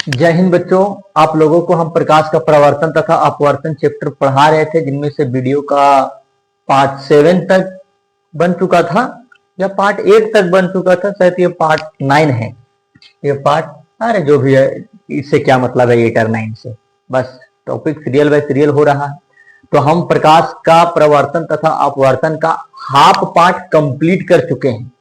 जय हिंद बच्चों। आप लोगों को हम प्रकाश का परावर्तन तथा अपवर्तन चैप्टर पढ़ा रहे थे, जिनमें से वीडियो का पार्ट 7 तक बन चुका था या पार्ट 8 तक बन चुका था, शायद ये पार्ट 9 है। ये पार्ट, अरे जो भी है, इससे क्या मतलब है 8 और 9 से, बस टॉपिक सीरियल बाय सीरियल हो रहा है। तो हम प्रकाश का परावर्तन तथा अपवर्तन का हाफ पार्ट कंप्लीट कर चुके हैं।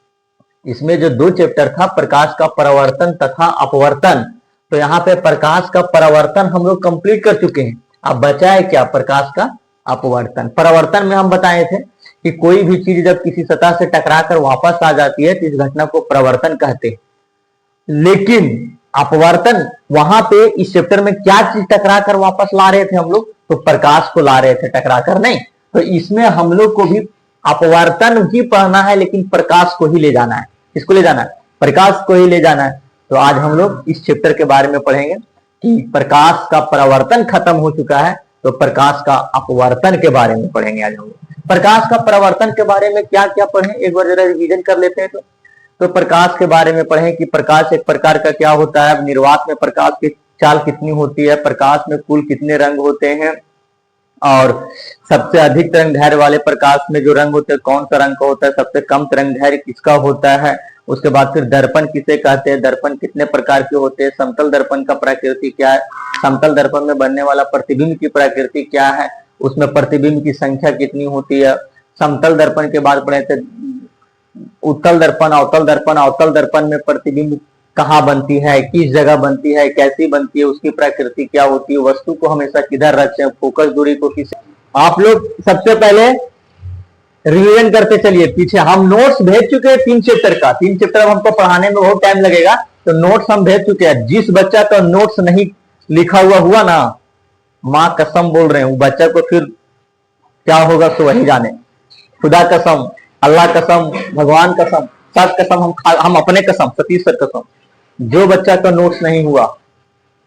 इसमें जो 2 चैप्टर था, प्रकाश का परावर्तन तथा अपवर्तन, तो यहाँ पे प्रकाश का परावर्तन हम लोग कंप्लीट कर चुके हैं। अब बचा है क्या? प्रकाश का अपवर्तन। परावर्तन में हम बताए थे कि कोई भी चीज जब किसी सतह से टकरा कर वापस आ जाती है तो इस घटना को परावर्तन कहते हैं। लेकिन अपवर्तन, वहां पे इस चैप्टर में क्या चीज टकरा कर वापस ला रहे थे हम लोग? तो प्रकाश को ला रहे थे, टकरा कर नहीं। तो इसमें हम लोग को भी अपवर्तन ही पढ़ना है, लेकिन प्रकाश को ही ले जाना है। किसको ले जाना है? प्रकाश को ही ले जाना है। तो आज हम लोग इस चैप्टर के बारे में पढ़ेंगे कि प्रकाश का परावर्तन खत्म हो चुका है, तो प्रकाश का अपवर्तन के बारे में पढ़ेंगे आज हम लोग। प्रकाश का परावर्तन के बारे में क्या क्या पढ़े, एक बार जरा रिवीजन कर लेते हैं। तो प्रकाश के बारे में पढ़ें कि प्रकाश एक प्रकार का क्या होता है, निर्वात में प्रकाश की चाल कितनी होती है, प्रकाश में कुल कितने रंग होते हैं, और सबसे अधिक तरंग दैर्घ्य वाले प्रकाश में जो रंग होते हैं कौन सा रंग का होता है, सबसे कम तरंग दैर्घ्य किसका होता है। उसके बाद फिर दर्पण किसे कहते हैं, दर्पण कितने प्रकार के होते हैं, समतल दर्पण का प्रकृति क्या है, समतल दर्पण में बनने वाला प्रतिबिंब की प्रकृति क्या है, उसमें प्रतिबिंब की संख्या कितनी होती है। समतल दर्पण के बाद पढ़े थे उत्तल दर्पण, अवतल दर्पण। अवतल दर्पण में प्रतिबिंब कहाँ बनती है, किस जगह बनती है, कैसी बनती है, उसकी प्रकृति क्या होती है, वस्तु को हमेशा किधर रखें, फोकस दूरी को किस। आप लोग सबसे पहले रिवीजन करते चलिए। पीछे हम नोट्स भेज चुके हैं 3 चैप्टर का। 3 चैप्टर हमको पढ़ाने में बहुत टाइम लगेगा, तो नोट्स हम भेज चुके हैं। जिस बच्चा का नोट्स नहीं लिखा हुआ ना, माँ कसम बोल रहे हैं, वो बच्चा को फिर क्या होगा तो वही जाने। खुदा कसम, अल्लाह कसम, भगवान कसम, सब कसम, हम अपने कसम, सतीश सर कसम, जो बच्चा का नोट्स नहीं हुआ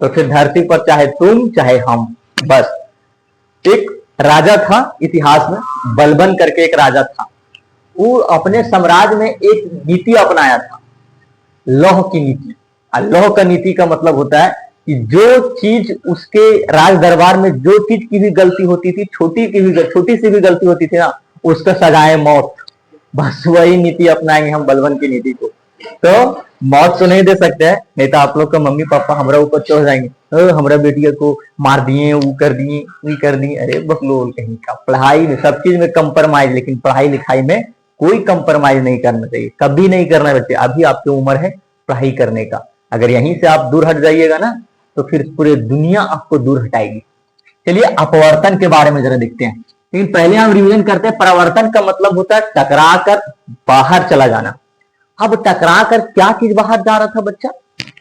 तो फिर धरती पर चाहे तुम चाहे हम, बस। एक राजा था इतिहास में, बलबन करके एक राजा था। वो अपने साम्राज्य में एक नीति अपनाया था, लौह की नीति। लौह का नीति का मतलब होता है कि जो चीज उसके राज दरबार में, जो चीज की भी गलती होती थी, छोटी सी भी गलती होती थी ना, उसका सजाए मौत। बस वही नीति अपनाएंगे हम, बलबन की नीति को। तो मौत तो नहीं दे सकते हैं, नहीं तो आप लोग का मम्मी पापा हमारा ऊपर चढ़ जाएंगे, हमारा बेटिया को मार दिए, वो कर दिए, वो कर दिए। अरे बकलोल कहीं का। पढ़ाई में सब चीज में कंप्रोमाइज, लेकिन पढ़ाई लिखाई में कोई कंप्रोमाइज नहीं करना चाहिए, कभी नहीं करना बच्चे। अभी आपकी उम्र है पढ़ाई करने का। अगर यहीं से आप दूर हट जाइएगा ना, तो फिर पूरी दुनिया आपको दूर हटाएगी। चलिए अपवर्तन के बारे में जरा देखते हैं, लेकिन पहले हम रिवीजन करते हैं। परावर्तन का मतलब होता है टकरा कर बाहर चला जाना। अब टकरा कर क्या चीज बाहर जा रहा था बच्चा?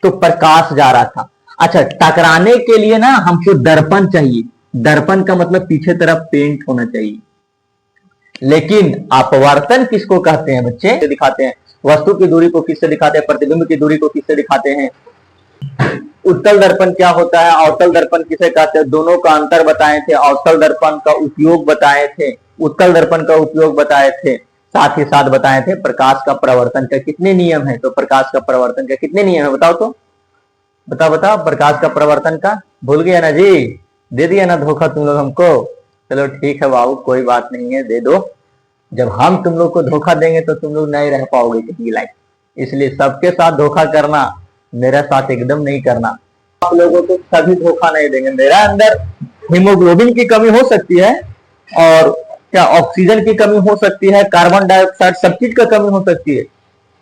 तो प्रकाश जा रहा था। अच्छा, टकराने के लिए ना हमको दर्पण चाहिए। दर्पण का मतलब पीछे तरफ पेंट होना चाहिए। लेकिन अपवर्तन किसको कहते हैं बच्चे? दिखाते हैं वस्तु की दूरी को किससे दिखाते हैं, प्रतिबिंब की दूरी को किससे दिखाते हैं। उत्तल दर्पण क्या होता है, अवतल दर्पण किसे कहते हैं, दोनों का अंतर बताए थे। अवतल दर्पण का उपयोग बताए थे, उत्तल दर्पण का उपयोग बताए थे, साथ ही साथ बताए थे प्रकाश का परावर्तन का कितने नियम है। तो प्रकाश का परावर्तन का कितने नियम है बताओ तो, बताओ प्रकाश का परावर्तन का। भूल गया ना जी? दे दिया ना धोखा तुम लोग हमको? चलो ठीक है बाबू, कोई बात नहीं है, दे दो। जब हम तुम लोग को धोखा देंगे तो तुम लोग नहीं रह पाओगे कहीं लाइफ। इसलिए सबके साथ धोखा करना, मेरा साथ एकदम नहीं करना। आप लोगों को कभी धोखा नहीं देंगे। मेरा अंदर हीमोग्लोबिन की कमी हो सकती है, और क्या ऑक्सीजन की कमी हो सकती है, कार्बन डाइऑक्साइड, सब चीज का कमी हो सकती है,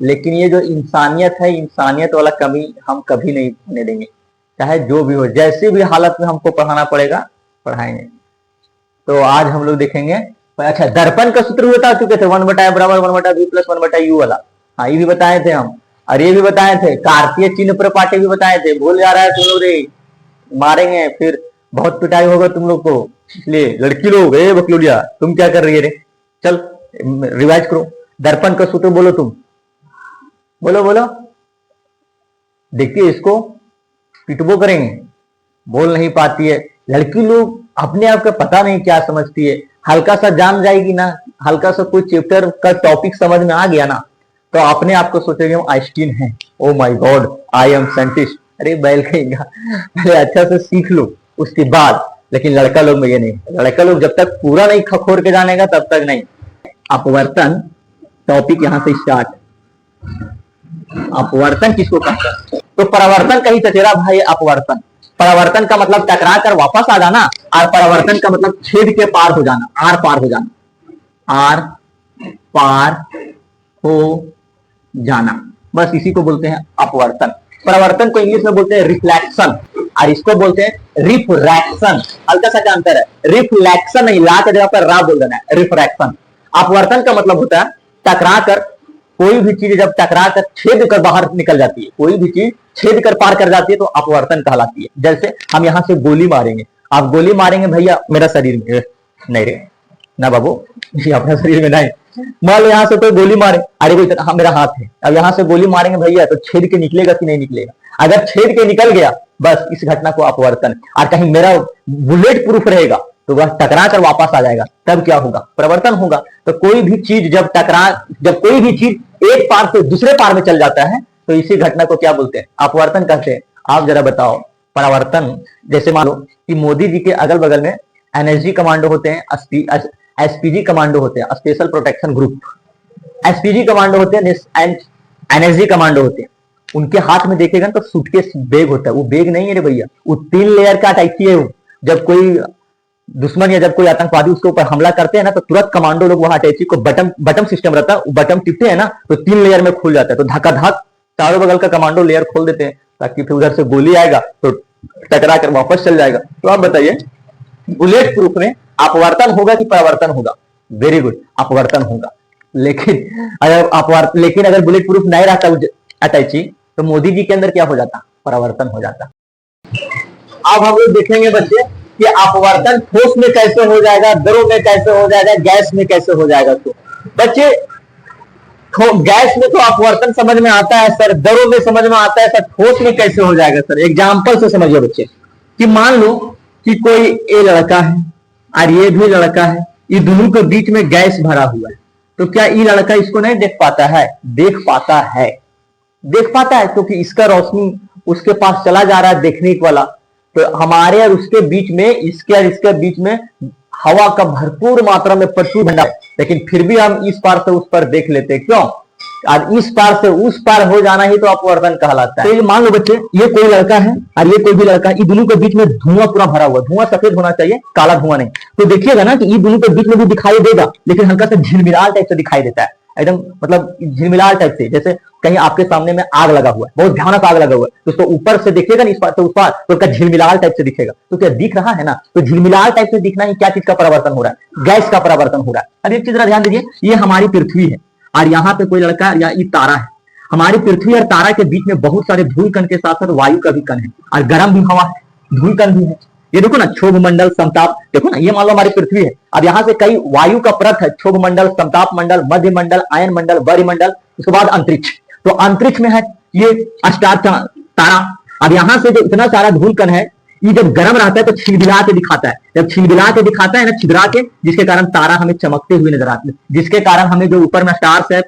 लेकिन ये जो इंसानियत है, इंसानियत वाला कमी हम कभी नहीं होने देंगे। चाहे जो भी हो, जैसी भी हालत में हमको पढ़ाना पड़ेगा, पढ़ाएंगे। तो आज हम लोग देखेंगे। अच्छा, दर्पण का सूत्र बता चुके थे, 1/a बराबर 1/v प्लस 1/u वाला। हाँ, ये भी बताए थे हम, और ये भी बताए थे, कार्तीय चिन्ह प्रपाठी भी बताए थे। भूल जा रहा है तुम लोग रे, मारेंगे फिर, बहुत पिटाई होगा तुम लोग को। इसलिए लड़की लोग, ए बकलोलिया तुम क्या कर रही है रे, चल रिवाइज करो। दर्पण का सूत्र बोलो तुम, बोलो बोलो। देखिए इसको पिटबो करेंगे, बोल नहीं पाती है लड़की लोग, अपने आप का पता नहीं क्या समझती है। हल्का सा जान जाएगी ना, हल्का सा कोई चैप्टर का टॉपिक समझ में आ गया ना, तो अपने आप को सोचेंगे हम आइंस्टीन हैं, oh my God I am scientist, अरे बैल कहेगा, पहले अच्छा से सीख लो उसके बाद। लेकिन लड़का लोग में ये नहीं, लड़का लोग जब तक पूरा नहीं खखोर के जानेगा तब तक नहीं। अपवर्तन टॉपिक यहां से स्टार्ट। अपवर्तन किसको कहते हैं? तो परावर्तन कहीं चचेरा भाई अपवर्तन। परावर्तन का मतलब टकरा कर वापस आ जाना, और परावर्तन का मतलब छेद के पार हो जाना, आर पार हो जाना, आर पार हो जाना, बस इसी को बोलते हैं अपवर्तन। परावर्तन को इंग्लिश में बोलते हैं रिफ्लेक्शन, और इसको बोलते हैं रिफ्रैक्शन। हल्का सा क्या अंतर है? रिफ्लेक्शन नहीं, ला के जगह पर रा बोल देना है, रिफ्रैक्शन। अपवर्तन का मतलब होता है टकरा कर, कोई भी चीज जब टकरा कर छेद कर बाहर निकल जाती है, कोई भी चीज छेद कर पार कर जाती है तो अपवर्तन कहलाती है। जैसे हम यहां से गोली मारेंगे, आप गोली मारेंगे भैया मेरा शरीर में, नहीं रे ना बाबू, ये अपना शरीर में नहीं। मान लो यहाँ से कोई गोली मारे, अरे कोई हाँ, मेरा हाथ है, अब यहाँ से गोली मारेंगे भैया तो छेद के निकलेगा कि नहीं निकलेगा? अगर छेद के निकल गया बस इस घटना को अपवर्तन। और कहीं मेरा बुलेट प्रूफ रहेगा तो वह टकरा कर वापस आ जाएगा, तब क्या होगा? परिवर्तन होगा। तो कोई भी चीज जब कोई भी चीज एक पार से दूसरे पार में चल जाता है तो इसी घटना को क्या बोलते हैं? अपवर्तन कहते हैं। आप जरा बताओ परावर्तन। जैसे मान लो कि मोदी जी के अगल बगल में एनएसजी कमांडो होते हैं, एसपीजी कमांडो होते हैं, special protection group, SPG commando होते हैं एंड एनएसजी कमांडो होते हैं। उनके हाथ में देखेगा तो सूटकेस बैग होता है, वो बैग नहीं है रे भैया, वो 3 लेयर का अटैची है। जब कोई दुश्मन या जब कोई आतंकवादी उसके ऊपर हमला करते हैं ना तो तुरंत कमांडो लोग वहां अटैची को बटन सिस्टम रहता है, बटन टिपते हैं ना तो 3 लेयर में खुल जाता है। तो धक्का धक चारों बगल का कमांडो लेयर खोल देते हैं ताकि फिर उधर से गोली आएगा तो टकरा कर वापस चल जाएगा। तो आप बताइए बुलेट प्रूफ में अपवर्तन होगा कि परावर्तन होगा? वेरी गुड, अपवर्तन होगा। लेकिन अगर बुलेट प्रूफ नहीं रहता अटैची तो मोदी जी के अंदर क्या हो जाता? परावर्तन हो जाता। अब हम लोग देखेंगे बच्चे कि अपवर्तन ठोस में कैसे हो जाएगा, द्रव में कैसे हो जाएगा, गैस में कैसे हो जाएगा। तो बच्चे गैस में तो अपवर्तन समझ में आता है सर, द्रव में समझ में आता है सर, ठोस में कैसे हो जाएगा सर? एग्जाम्पल से समझिए बच्चे कि मान लो कि कोई ये लड़का है और ये भी लड़का है, ये दोनों के बीच में गैस भरा हुआ है, तो क्या ये लड़का इसको नहीं देख पाता है? देख पाता है, देख पाता है, क्योंकि इसका रोशनी उसके पास चला जा रहा है देखने वाला। तो हमारे और उसके बीच में, इसके और इसके बीच में हवा का भरपूर मात्रा में प्रचुर भंडार, लेकिन फिर भी हम इस पार से उस पर देख लेते हैं। क्यों? और इस पार से उस पार हो जाना ही तो अपवर्तन कहलाता है। तो ये मान लो बच्चे ये कोई लड़का है और ये कोई भी लड़का है, ये दोनों के बीच में धुआं पूरा भरा हुआ, धुआं सफेद होना चाहिए, काला धुआं नहीं। तो देखिएगा ना कि ये दोनों के बीच में भी दिखाई देगा, लेकिन हल्का सा झिलमिलाल टाइप से दिखाई देता है, एकदम मतलब झिलमिलाल टाइप से, जैसे कहीं आपके सामने में आग लगा हुआ है, बहुत भयानक आग लगा हुआ है, तो उसको ऊपर से देखिएगा ना इस पार से उस पार तो उसका झिलमिलाल टाइप से दिखेगा। तो क्या दिख रहा है ना? तो झिलमिलाल टाइप से दिखना ही क्या चीज का परावर्तन हो रहा है? गैस का परावर्तन हो रहा है। अब एक चीज ध्यान दीजिए, ये हमारी पृथ्वी है और यहाँ पे कोई लड़का या ये तारा है। हमारी पृथ्वी और तारा के बीच में बहुत सारे धूल कण के साथ साथ वायु का भी कण है और गर्म भी हवा है, धूल कण भी है। ये देखो ना क्षोभ मंडल, समताप, देखो ना, ये मान लो हमारी पृथ्वी है। अब यहाँ से कई वायु का परत है, क्षोभ मंडल, समताप मंडल, मध्य मंडल, आयन मंडल, वायुमंडल, उसके बाद अंतरिक्ष। तो अंतरिक्ष में है ये स्टार तारा। अब यहाँ से जो इतना सारा धूल कण है, ये जब गर्म रहता है तो छिलबिला के दिखाता है, जब छिलबिला के दिखाता है ना, छिदरा के, जिसके कारण तारा हमें चमकते हुए नजर आते हैं, जिसके कारण हमें जो ऊपर में स्टार्स है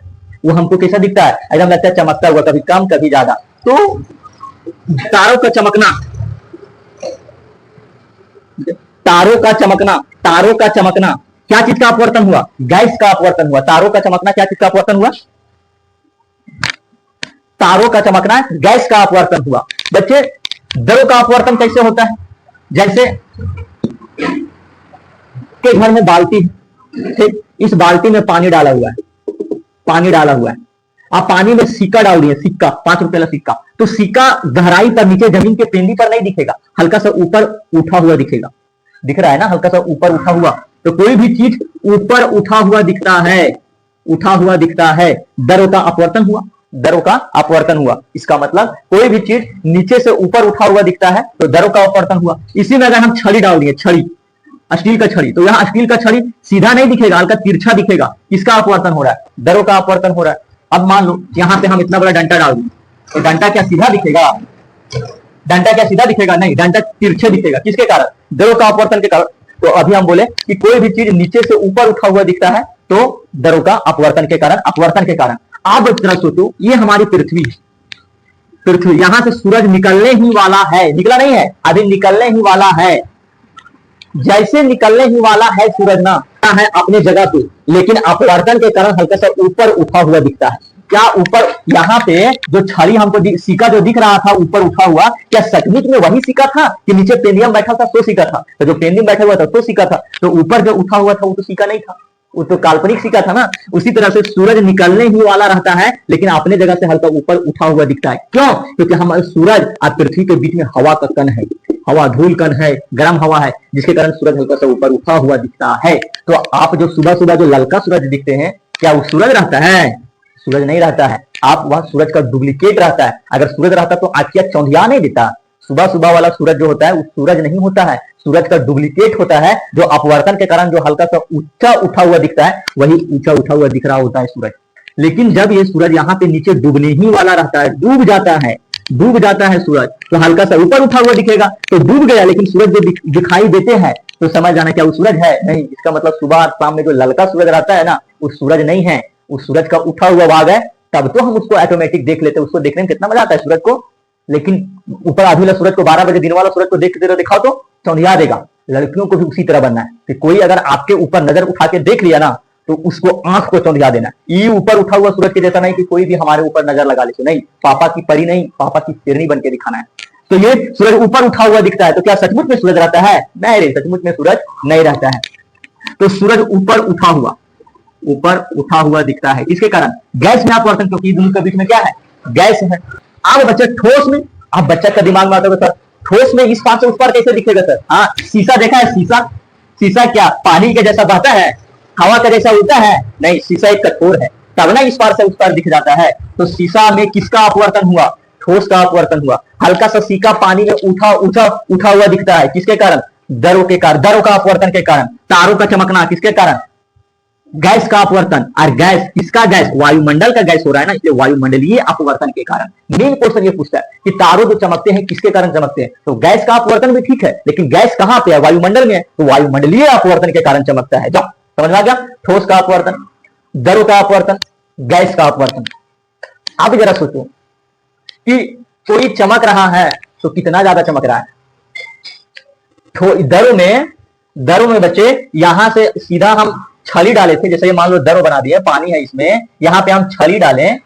वो हमको कैसा दिखता है? एकदम लगता है चमकता हुआ, कभी कम कभी ज्यादा। तो तारों का चमकना, तारों का चमकना, तारों का चमकना क्या चीज का अपवर्तन हुआ? गैस का अपवर्तन हुआ। तारों का चमकना क्या चीज का अपवर्तन हुआ? तारों का चमकना गैस का अपवर्तन हुआ। बच्चे द्रव का अपवर्तन कैसे होता है? जैसे के घर में बाल्टी है, ठीक, इस बाल्टी में पानी डाला हुआ है, पानी डाला हुआ है, आप पानी में सिक्का डाल दिए, सिक्का, 5 रुपए वाला सिक्का, तो सिक्का गहराई पर नीचे जमीन के पेंदी पर नहीं दिखेगा, हल्का सा ऊपर उठा हुआ दिखेगा। दिख रहा है ना, हल्का सा ऊपर उठा हुआ। तो कोई भी चीज ऊपर उठा हुआ दिखता है, उठा हुआ दिखता है, द्रव का अपवर्तन हुआ, द्रव का अपवर्तन हुआ। इसका मतलब कोई भी चीज नीचे से ऊपर उठा हुआ दिखता है तो द्रव का अपवर्तन हुआ। इसी में अगर हम छड़ी डाल दिए, छड़ी, स्टील का छड़ी, तो यहाँ स्टील का छड़ी सीधा नहीं दिखेगा, हल्का तिरछा दिखेगा। किसका अपवर्तन हो रहा है? द्रव का अपवर्तन हो रहा है। अब मान लो यहाँ पे हम इतना बड़ा डंडा डाल दें, तो डंडा क्या सीधा दिखेगा? डंडा क्या सीधा दिखेगा? नहीं, डंडा तिरछे दिखेगा। किसके कारण? द्रव का अपवर्तन के कारण। तो अभी हम बोले कि कोई भी चीज नीचे से ऊपर उठा हुआ दिखता है तो द्रव का अपवर्तन के कारण, अपवर्तन के कारण। आप जरा सोचो, ये हमारी पृथ्वी है, पृथ्वी, यहां से सूरज निकलने ही वाला है, निकला नहीं है अभी, निकलने ही वाला है। जैसे निकलने ही वाला है सूरज ना है अपने जगह पे, लेकिन अपवर्तन के कारण हल्का सा ऊपर उठा हुआ दिखता है। क्या ऊपर, यहाँ पे जो छड़ी हमको सिक्का जो दिख रहा था ऊपर उठा हुआ, क्या सचमुच में वही सिक्का था कि नीचे पेंडियम बैठा था तो सिक्का था? तो जो पेंडियम बैठा हुआ था तो सिक्का था, तो ऊपर जो उठा हुआ था वो तो सिक्का नहीं था, वो तो काल्पनिक सिक्का था ना। उसी तरह से सूरज निकलने ही वाला रहता है लेकिन अपने जगह से हल्का ऊपर उठा हुआ दिखता है। क्यों? क्योंकि हमारे सूरज और पृथ्वी के बीच में हवा का कण है, हवा धूल कण है, गर्म हवा है, जिसके कारण सूरज हल्का सा ऊपर उठा हुआ दिखता है। तो आप जो सुबह सुबह जो ललका सूरज दिखते हैं, क्या वो सूरज रहता है? सूरज नहीं रहता है, आप वहां सूरज का डुप्लीकेट रहता है। अगर सूरज रहता तो आखिया चौंधिया नहीं देता। सुबह सुबह वाला सूरज जो होता है वो सूरज नहीं होता है, सूरज का डुप्लीकेट होता है, जो अपवर्तन के कारण जो हल्का सा ऊंचा उठा हुआ दिखता है वही ऊंचा उठा हुआ दिख रहा होता है सूरज। लेकिन जब ये सूरज यहाँ पे नीचे डूबने ही वाला रहता है, डूब जाता है सूरज, तो हल्का सा ऊपर उठा हुआ दिखेगा, तो डूब गया। लेकिन सूरज जो दिखाई देते हैं तो समझ जाना क्या वो सूरज है? नहीं। इसका मतलब सुबह और शाम में जो ललका सूरज रहता है ना, वो सूरज नहीं है, उस सूरज का उठा हुआ भाग है। तब तो हम उसको ऑटोमेटिक देख लेते हैं, उसको देखने में कितना मजा आता है सूरज को। लेकिन ऊपर आधी वाला सूरज को 12 बजे दिन वाला सूरज को देखते रहो, दिखाओ तो चौंधिया देगा। लड़कियों को भी उसी तरह बनना है कि कोई अगर आपके ऊपर नजर उठा के देख लिया ना तो उसको आंख को चौंधिया देना है। ये ऊपर उठा हुआ सूरज के जैसा नहीं कि कोई भी हमारे ऊपर नजर लगा ले, तो नहीं, पापा की परी नहीं, पापा की शेरनी बन के दिखाना है। तो ये सूरज ऊपर उठा हुआ दिखता है, तो क्या सचमुच में सूरज रहता है? नहीं रे, सचमुच में सूरज नहीं रहता है। तो सूरज ऊपर उठा हुआ दिखता है, इसके कारण गैस में अपवर्तन, क्योंकि दोनों के बीच में क्या है? गैस है। अब बच्चा ठोस में, अब बच्चा का दिमाग में आता है सर ठोस में इस पार से उस पार कैसे दिखेगा सर? हाँ, शीशा देखा है? शीशा क्या पानी के जैसा बहता है, हवा का जैसा उड़ता है? नहीं, शीशा एक कठोर है, तब ना इस पार से उस पार दिख जाता है। तो शीशा में किसका अपवर्तन हुआ? ठोस का अपवर्तन हुआ। हल्का सा सिक्का पानी में उठा हुआ दिखता है, किसके कारण? दरों के कारण, दरों का अपवर्तन के कारण। तारों का चमकना किसके कारण? गैस का अपवर्तन। और गैस किसका? गैस वायुमंडल का गैस हो रहा है ना, इसलिए वायुमंडलीय अपवर्तन के कारण। मेन क्वेश्चन ये पूछता है कि तारों जो चमकते हैं किसके कारण चमकते हैं? तो गैस का अपवर्तन भी ठीक है, लेकिन गैस कहां पे है? वायुमंडल में है, तो वायुमंडलीय अपवर्तन के कारण चमकता है। जाओ, समझ में आ गया? ठोस का अपवर्तन, दरों का अपवर्तन, गैस का अपवर्तन। अब जरा सोचो कि कोई चमक रहा है तो कितना ज्यादा चमक रहा है? दरों में बच्चे यहां से सीधा हम छड़ी डाले थे, जैसे ये मान लो दरो बना दिया, पानी है इसमें, यहां पे हम छड़ी डालें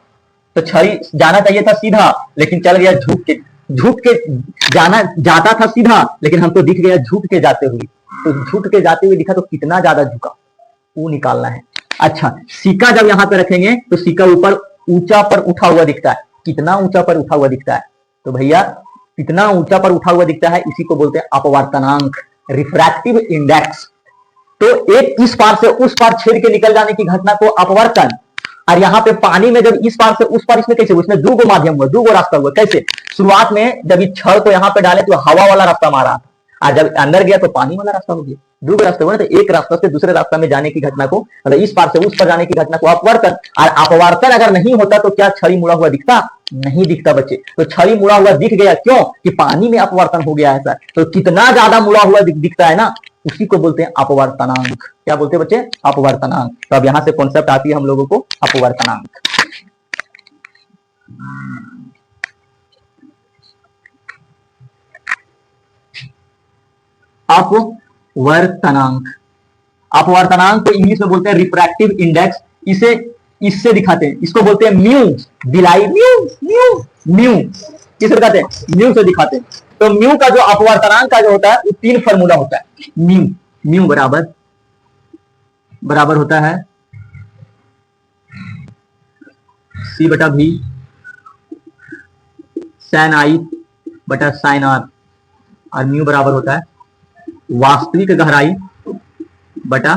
तो छड़ी जाना चाहिए था सीधा, लेकिन चल गया झुक के जाता था सीधा, लेकिन हमको दिख गया झुक के जाते हुए। तो झुक के जाते हुए दिखा तो कितना ज्यादा झुका, वो निकालना है। अच्छा, सिक्का जब यहां पे रखेंगे तो सिक्का ऊपर ऊंचा पर उठा हुआ दिखता है, कितना ऊंचा पर उठा हुआ दिखता है? तो भैया कितना ऊंचा पर उठा हुआ दिखता है, इसी को बोलते हैं अपवर्तनांक, रिफ्रैक्टिव इंडेक्स। तो एक इस पार से उस पार छेद के निकल जाने की घटना को अपवर्तन, और यहाँ पे पानी में जब इस पार से उस पार, इसमें कैसे हुआ? इसमें दो माध्यम हुआ, दो रास्ता हुआ। कैसे? शुरुआत में जब इस छड़ को यहाँ पे डाले तो हवा वाला रास्ता मारा, और जब अंदर गया तो पानी वाला रास्ता हो गया। दो रास्ते हुए, तो एक रास्ता से दूसरे रास्ता में जाने की घटना को, मतलब इस पार से उस पार जाने की घटना को अपवर्तन। और अपवर्तन अगर नहीं होता तो क्या छड़ी मुड़ा हुआ दिखता? नहीं दिखता बच्चे। तो छड़ी मुड़ा हुआ दिख गया, क्यों? कि पानी में अपवर्तन हो गया है सर। तो कितना ज्यादा मुड़ा हुआ दिखता है ना, उसी को बोलते हैं अपवर्तनांक। क्या बोलते हैं बच्चे? अपवर्तनांक। तो अब यहां से कॉन्सेप्ट आती है हम लोगों को अपवर्तनांक। अपवर्तनांक, अपवर्तनांक को इंग्लिश में बोलते हैं रिफ्रैक्टिव इंडेक्स। इसे इससे दिखाते हैं, इसको बोलते हैं म्यू, बिलाई म्यू किसे दिखाते हैं? म्यू से दिखाते हैं। तो म्यू का जो अपवर्तनांक का जो होता है वो 3 फॉर्मूला होता है। म्यू बराबर होता है C/V sin I बटा sin R, और म्यू बराबर होता है वास्तविक गहराई बटा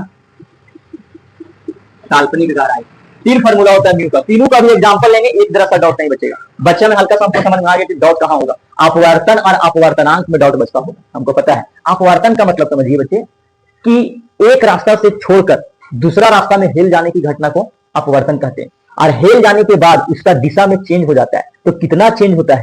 काल्पनिक गहराई। 3 फॉर्मूला होता है म्यू का। तीनों का भी एग्जांपल लेंगे, एक जरा सा डॉट नहीं बचेगा। बच्चे में हल्का सा हमको समझ में आ गया कि डॉट कहां होगा। अपवर्तन और अपवर्तनांक में डॉट बचता होगा, हमको पता है। अपवर्तन का मतलब समझिए बच्चे कि एक रास्ता से छोड़कर दूसरा रास्ता में हिल जाने की घटना को अपवर्तन कहते हैं। और हिल जाने के बाद उसका दिशा में चेंज हो जाता है। तो कितना चेंज होता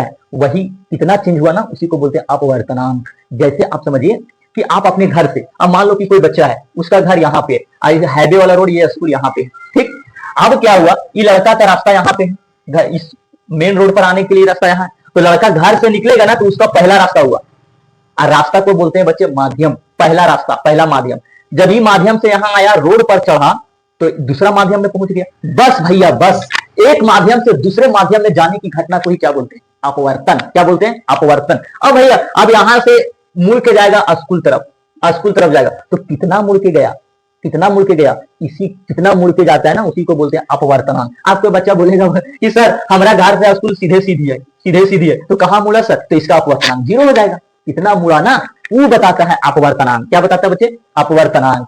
है, वही कितना चेंज हुआ ना, उसी को बोलते हैं अपवर्तनांक। जैसे आप समझिए कि आप अपने घर से, अब मान लो कि कोई बच्चा है, उसका घर यहाँ पे है, हाईवे वाला रोड, ये स्कूल यहाँ पे है, ठीक। अब क्या हुआ, ये लड़का का रास्ता यहाँ पे है, इस मेन रोड पर आने के लिए रास्ता यहाँ है। तो लड़का घर से निकलेगा ना तो उसका पहला रास्ता हुआ, और रास्ता को बोलते हैं बच्चे माध्यम, पहला रास्ता, पहला माध्यम। जब ही माध्यम से यहां आया, रोड पर चढ़ा, तो दूसरा माध्यम में पहुंच गया। बस भैया बस, एक माध्यम से दूसरे माध्यम में जाने की घटना को ही क्या बोलते हैं? अपवर्तन। क्या बोलते हैं? अपवर्तन। अब भैया अब यहां से मुड़ के जाएगा स्कूल तरफ, स्कूल तरफ जाएगा, तो कितना मुड़ के गया, कितना मुड़ के गया, इसी कितना मुड़ के जाता है ना, उसी को बोलते हैं अपवर्तनांक। आपको बच्चा बोलेगा कि सर हमारा घर से स्कूल सीधे सीधी है, सीधे सीधी है, तो कहां मुड़ा सर? तो इसका अपवर्तनांक 0 हो जाएगा। कितना मुड़ा ना, वो बताता है अपवर्तनांक। क्या बताता है बच्चे? अपवर्तनांक।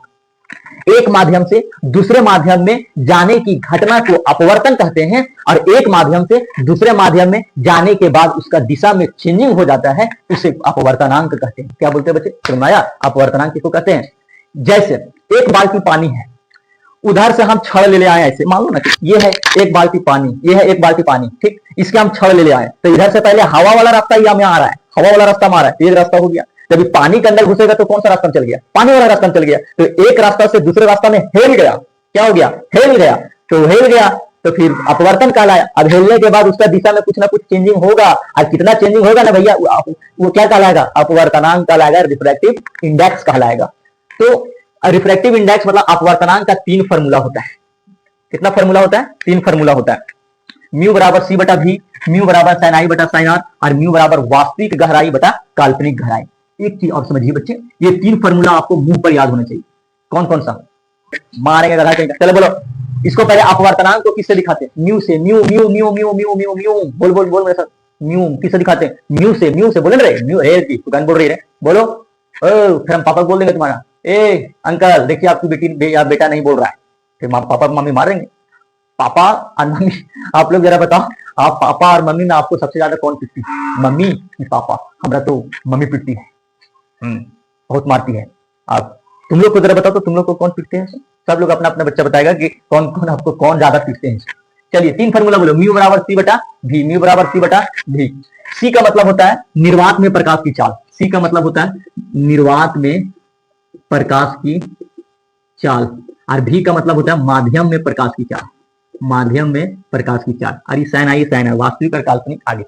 एक माध्यम से दूसरे माध्यम में जाने की घटना को अपवर्तन कहते हैं, और एक माध्यम से दूसरे माध्यम में जाने के बाद उसका दिशा में चेंजिंग हो जाता है, उसे अपवर्तनांक कहते हैं। क्या बोलते हैं बच्चे? सुनाया? अपवर्तनांक किसको कहते हैं? जैसे एक बाल्टी पानी है, उधर से हम छड़ ले आए, ऐसे मान लो ना, ये है एक बाल्टी पानी, ये है एक बाल्टी पानी, ठीक, इसके हम छड़ ले आए, तो इधर से पहले हवा वाला रास्ता ही हमें आ रहा है, हवा वाला रास्ता में आ रहा है, एक रास्ता हो गया। जब पानी के अंदर घुसेगा तो कौन सा रास्ता चल गया? पानी वाला रास्ता चल गया। तो एक रास्ता से दूसरे रास्ता में हेल गया, क्या हो गया? हेल गया। तो हेल गया तो फिर अपवर्तन कहलाया। अब हेलने के बाद उसका दिशा में कुछ ना कुछ चेंजिंग होगा, और कितना चेंजिंग होगा ना भैया, वो क्या कहलाएगा? अपवर्तनांक कहलाएगा, रिफ्रैक्टिव इंडेक्स कहलाएगा। तो रिफ्रैक्टिव इंडेक्स मतलब अपवर्तनांक का 3 फॉर्मूला होता है। कितना फॉर्मूला होता है? 3 फॉर्मूला होता है। म्यू बराबर सी बटा भी, म्यू बराबर साइन आई बटा साइन आर, और म्यू बराबर वास्तविक गहराई बटा काल्पनिक गहराई। एक चीज और समझिए बच्चे, ये 3 फॉर्मूला आपको मुंह पर याद होना चाहिए। कौन कौन सा? मारेंगे गधा कहीं। चलो बोलो, इसको पहले अपवर्तनांक को किससे दिखाते हैं? म्यू से। Mu mu mu mu mu mu mu, बोल बोल बोल मेरे साथ। म्यू किससे दिखाते हैं? म्यू से। म्यू से बोले ना रे, म्यू है की दुकान बोल रही है, बोलो। फिर हम पापा बोल देंगे तुम्हारा, ए अंकल देखिए आपकी बेटी या बेटा नहीं बोल रहा है, फिर पापा मम्मी मारेंगे। पापा और मम्मी, आप लोग जरा बताओ, आप पापा और मम्मी में आपको सबसे ज्यादा कौन पिटती है? मम्मी कि पापा? हमरा तो मम्मी पिटती है, बहुत मारती है। आप तुम लोग को जरा बताओ तो तुम लोग को कौन पिटते हैं? सब लोग अपना अपना बच्चा बताएगा कि कौन कौन आपको कौन ज्यादा पिटते हैं। चलिए 3 फॉर्मूला बोलो। म्यू बराबर सी बटा भी, म्यू बराबर सी बटा भी। सी का मतलब होता है निर्वात में प्रकाश की चाल, सी का मतलब होता है निर्वात में प्रकाश की चाल, और भी का मतलब होता है माध्यम में प्रकाश की चाल, माध्यम में प्रकाश की चाल। और साइन आई साइन है, वास्तविक और काल्पनिक। आगे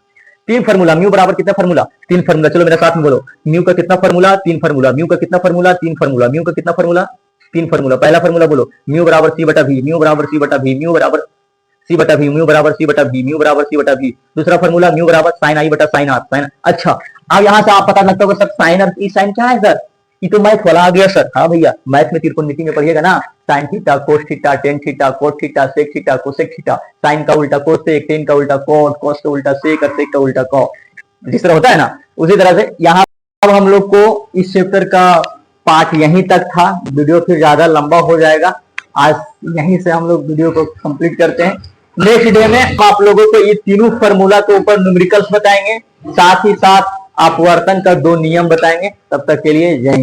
3 फॉर्मूला। म्यू बराबर कितना फॉर्मूला? 3 फॉर्मूला। चलो मेरे साथ में बोलो, म्यू का कितना फॉर्मूला? 3 फॉर्मूला। म्यू का कितना फॉर्मूला? 3 फॉर्मूला। म्यू का कितना फॉर्मूला? 3 फॉर्मूला। पहला फॉर्मूला बोलो, म्यू बराबर सी बटा भी, म्यू बराबर सी बटा भी, म्यू बराबर सी बटा भी, म्यू बराबर सी बटा भी, म्यू बराबर सी बटा भी। दूसरा फॉर्मूला म्यू बराबर साइन आई बटा साइन आर, साइन। अच्छा, अब यहां से आप पता लगता होगा सर साइन और ई साइन क्या है सर? ये तो मैथ वाला आ गया सर। हाँ भैया, मैथ में त्रिकोणमिति में पढ़िएगा ना, sine theta, cos theta, tan theta, cot theta, sec theta, cosec theta. Sine का उल्टा कोसेक, टेन का उल्टा कोट, कोस का उल्टा सेक, और सेक का उल्टा कॉट। जिस तरह होता है ना, उसी तरह से यहाँ अब हम लोग को इस चैप्टर का पार्ट यहीं तक था। वीडियो फिर ज्यादा लंबा हो जाएगा, आज यहीं से हम लोग वीडियो को कंप्लीट करते हैं। नेक्स्ट डे में आप लोगों को ये तीनों फॉर्मूला के ऊपर न्यूमेरिकल्स बताएंगे, साथ ही साथ अपवर्तन का 2 नियम बताएंगे। तब तक के लिए जय हिंद।